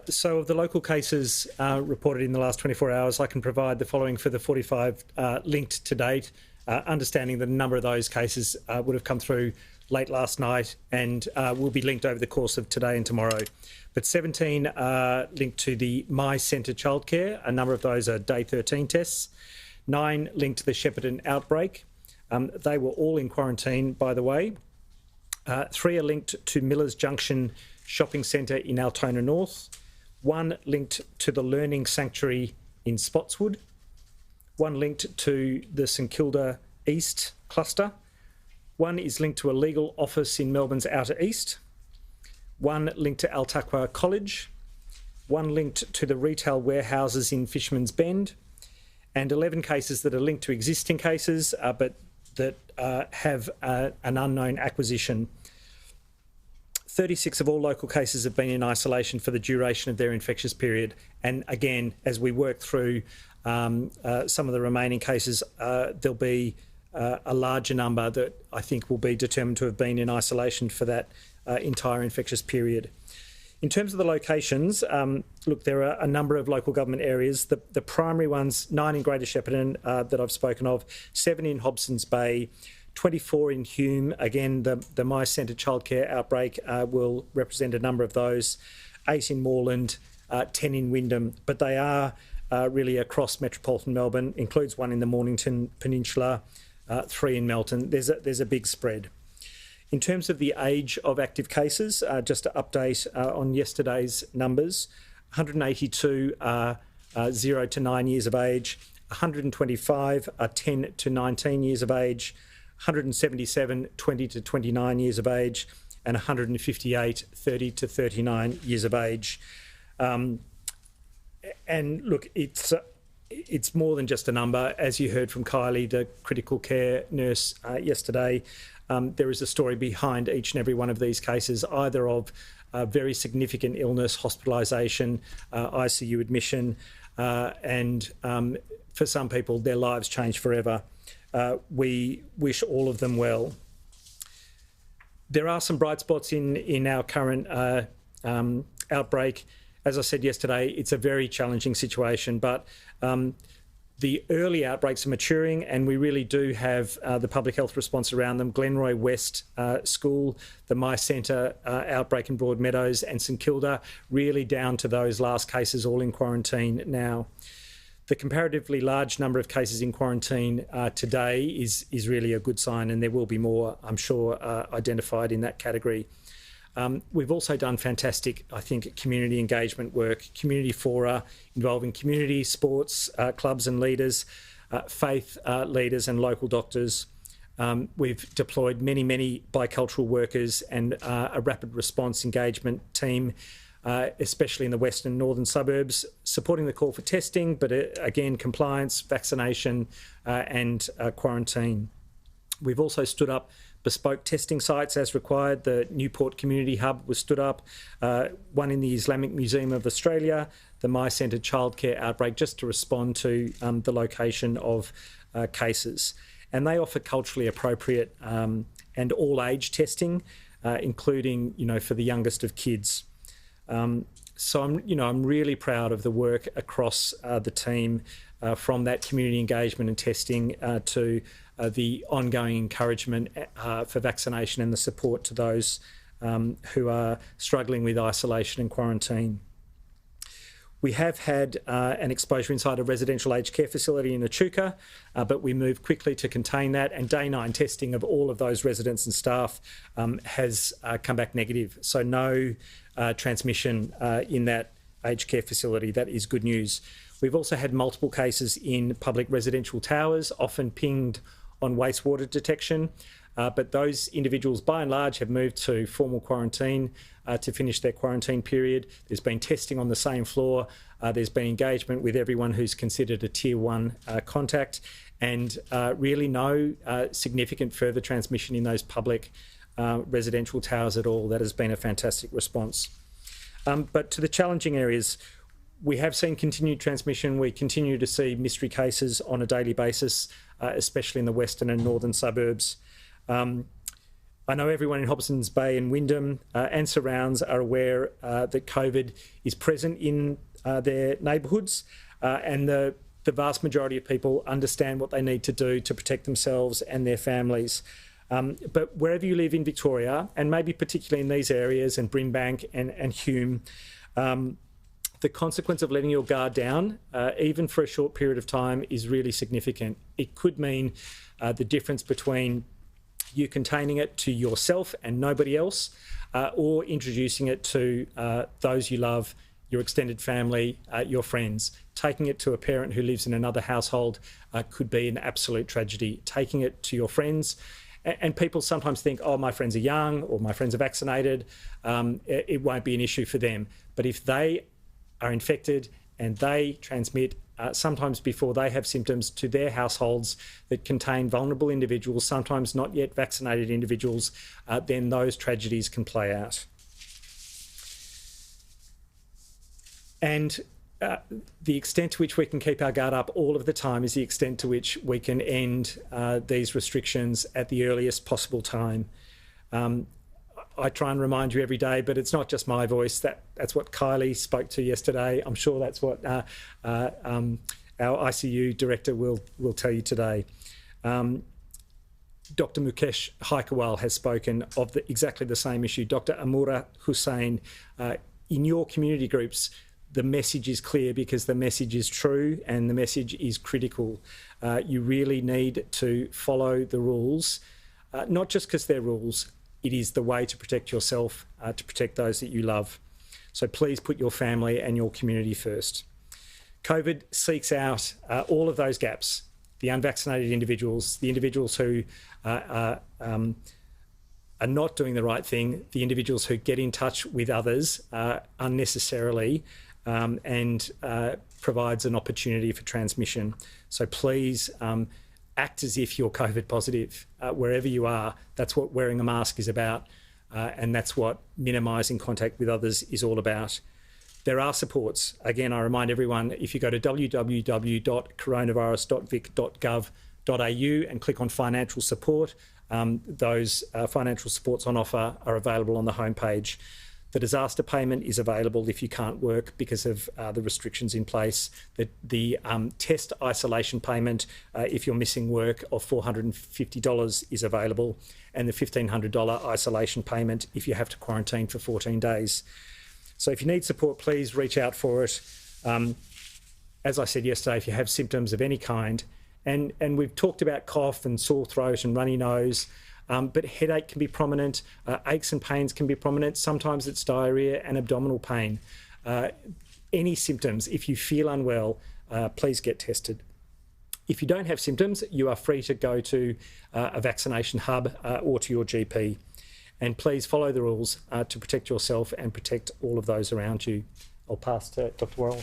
So of the local cases reported in the last 24 hours, I can provide the following for the 45 linked to date, understanding that a number of those cases would have come through late last night and will be linked over the course of today and tomorrow. But 17 are linked to the MyCentre childcare. A number of those are day 13 tests. 9 linked to the Shepparton outbreak. They were all in quarantine, by the way. 3 are linked to Millers Junction Shopping Centre in Altona North. 1 linked to the Learning Sanctuary in Spotswood. 1 linked to the St Kilda East cluster. 1 is linked to a legal office in Melbourne's Outer East. 1 linked to Altaqua College. 1 linked to the retail warehouses in Fisherman's Bend. And 11 cases that are linked to existing cases, but that have an unknown acquisition. 36 of all local cases have been in isolation for the duration of their infectious period. And again, as we work through some of the remaining cases, there'll be a larger number that I think will be determined to have been in isolation for that entire infectious period. In terms of the locations, look, there are a number of local government areas. The primary ones, 9 in Greater Shepparton that I've spoken of, 7 in Hobsons Bay, 24 in Hume. Again, the MyCentre childcare outbreak will represent a number of those. 8 in Moreland, 10 in Wyndham. But they are really across metropolitan Melbourne, includes 1 in the Mornington Peninsula, 3 in Melton. There's a big spread. In terms of the age of active cases, just to update on yesterday's numbers, 182 are 0 to 9 years of age, 125 are 10 to 19 years of age, 177 20 to 29 years of age, and 158 30 to 39 years of age. And look, it's more than just a number. As you heard from Kylie, the critical care nurse yesterday, there is a story behind each and every one of these cases, either of very significant illness, hospitalisation, ICU admission, and for some people, their lives change forever. We wish all of them well. There are some bright spots in our current outbreak. As I said yesterday, it's a very challenging situation, but the early outbreaks are maturing and we really do have the public health response around them. Glenroy West School, the MyCentre outbreak in Broadmeadows and St Kilda, really down to those last cases all in quarantine now. The comparatively large number of cases in quarantine today is really a good sign, and there will be more, I'm sure, identified in that category. We've also done fantastic, I think, community engagement work, community fora involving community, sports, clubs and leaders, faith leaders and local doctors. We've deployed many bicultural workers and a rapid response engagement team, especially in the western and northern suburbs, supporting the call for testing, but again, compliance, vaccination and quarantine. We've also stood up bespoke testing sites as required. The Newport Community Hub was stood up, one in the Islamic Museum of Australia, the MyCentre childcare outbreak, just to respond to the location of cases. And they offer culturally appropriate and all-age testing, including, for the youngest of kids. So I'm really proud of the work across the team, from that community engagement and testing to the ongoing encouragement for vaccination and the support to those who are struggling with isolation and quarantine. We have had an exposure inside a residential aged care facility in Echuca, but we moved quickly to contain that, and day 9 testing of all of those residents and staff has come back negative. So no transmission in that aged care facility. That is good news. We've also had multiple cases in public residential towers, often pinged on wastewater detection, but those individuals by and large have moved to formal quarantine to finish their quarantine period. There's been testing on the same floor. There's been engagement with everyone who's considered a tier 1 contact, and really no significant further transmission in those public residential towers at all. That has been a fantastic response. But to the challenging areas, we have seen continued transmission. We continue to see mystery cases on a daily basis, especially in the western and northern suburbs. I know everyone in Hobson's Bay and Wyndham and surrounds are aware that COVID is present in their neighbourhoods, and the vast majority of people understand what they need to do to protect themselves and their families. But wherever you live in Victoria, and maybe particularly in these areas, and Brimbank and Hume, the consequence of letting your guard down, even for a short period of time, is really significant. It could mean the difference between you containing it to yourself and nobody else, or introducing it to those you love, your extended family, your friends. Taking it to a parent who lives in another household could be an absolute tragedy. Taking it to your friends, and people sometimes think, oh, my friends are young or my friends are vaccinated, it won't be an issue for them. But if they are infected and they transmit sometimes before they have symptoms to their households that contain vulnerable individuals, sometimes not yet vaccinated individuals, then those tragedies can play out. And the extent to which we can keep our guard up all of the time is the extent to which we can end these restrictions at the earliest possible time. I try and remind you every day, but it's not just my voice. That's what Kylie spoke to yesterday. I'm sure that's what our ICU director will tell you today. Dr. Mukesh Haikawal has spoken of exactly the same issue. Dr. Amura Hussain, in your community groups, the message is clear because the message is true and the message is critical. You really need to follow the rules, not just because they're rules. It is the way to protect yourself, to protect those that you love. So please put your family and your community first. COVID seeks out all of those gaps, the unvaccinated individuals, the individuals who are not doing the right thing, the individuals who get in touch with others unnecessarily, and provides an opportunity for transmission. So please act as if you're COVID positive wherever you are. That's what wearing a mask is about, and that's what minimising contact with others is all about. There are supports. Again, I remind everyone, if you go to www.coronavirus.vic.gov.au and click on financial support, those financial supports on offer are available on the homepage. The disaster payment is available if you can't work because of the restrictions in place. The test isolation payment, if you're missing work, of $450 is available, and the $1,500 isolation payment if you have to quarantine for 14 days. So if you need support, please reach out for it. As I said yesterday, if you have symptoms of any kind, and we've talked about cough and sore throat and runny nose, but headache can be prominent, aches and pains can be prominent. Sometimes it's diarrhoea and abdominal pain. Any symptoms, if you feel unwell, please get tested. If you don't have symptoms, you are free to go to a vaccination hub or to your GP. And please follow the rules to protect yourself and protect all of those around you. I'll pass to Dr. Worrell.